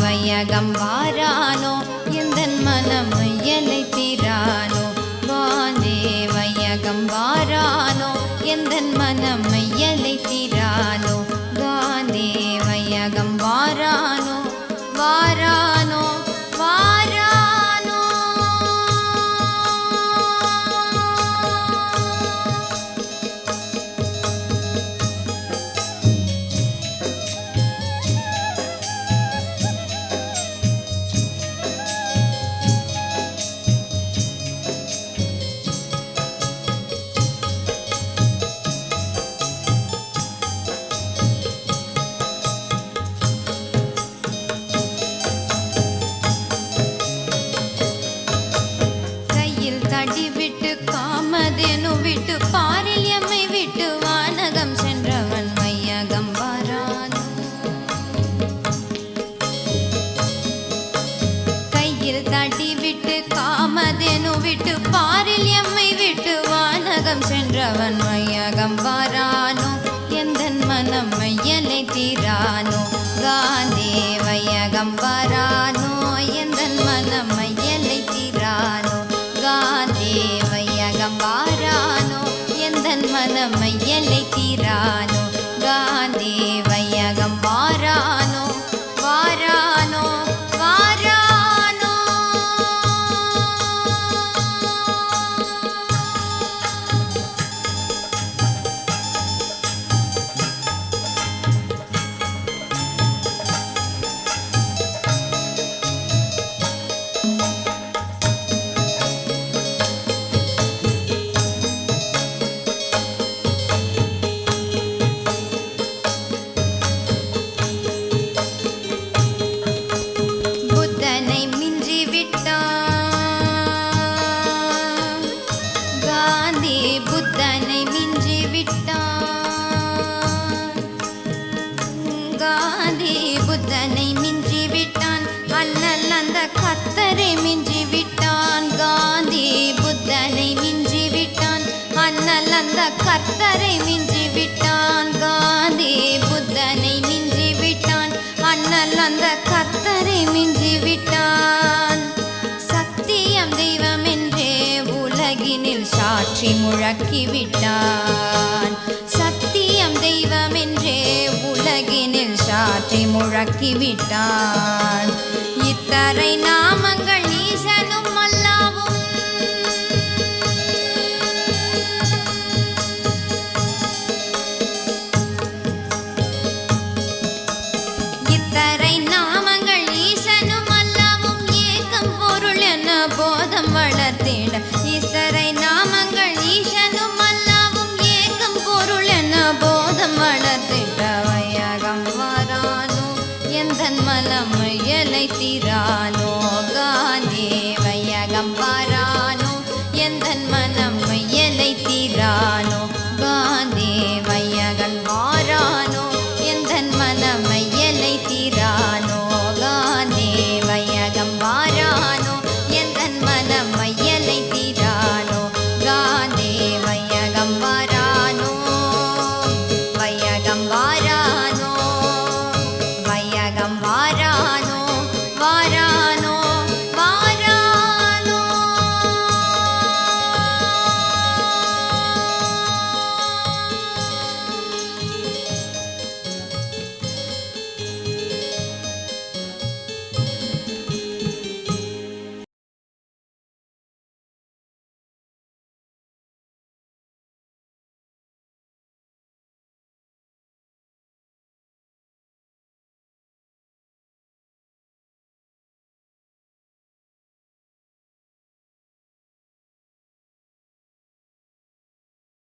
வையகம் வாரானோ எந்தன் மனம் மையலை தீரானோ காந்தே வையகம் வாரானோ எந்தன் மனம் மையலை தீரானோ காந்தே வையகம் வாரானோ வாரானோ வாரானோ. தடி விட்டு காமதேனு விட்டு பாரில் எம்மை விட்டு வானகம் சென்றவன் வையகம் வாரானோ. கையில் தடி விட்டு காமதேனு விட்டு பாரில் எம்மை விட்டு வானகம் சென்றவன் வையகம் வாரானோ எந்தன் மனம் மையலை தீரானோ காந்தே வையகம் வாரானோ எந்தன் மனம் மையலை தீரானோ காந்தே வையகம் வாரானோ எந்தன் மனம் மையலை தீரானோ காந்தே வையகம் வாரானோ வாரானோ வாரானோ. புத்தனை மிஞ்சி விட்டான் காந்தி புத்தனை மிஞ்சி விட்டான் காந்தி புத்தனை மிஞ்சி விட்டான் அண்ணல் அந்த கத்தரை மிஞ்சி விட்டான் காந்தி புத்தனை மிஞ்சி விட்டான் அண்ணல் அந்த கர்த்தரை மிஞ்சி விட்டான் காந்தி புத்தனை மிஞ்சி விட்டான் அண்ணல் அந்த கர்த்தரை மிஞ்சி விட்டான். சத்தியம் தெய்வம் என்றே உலகினில் சாட்சி முழக்கி விட்டான் சத்தியம் தெய்வம் என்றே உலகினில் சாட்சி முழக்கி விட்டான்.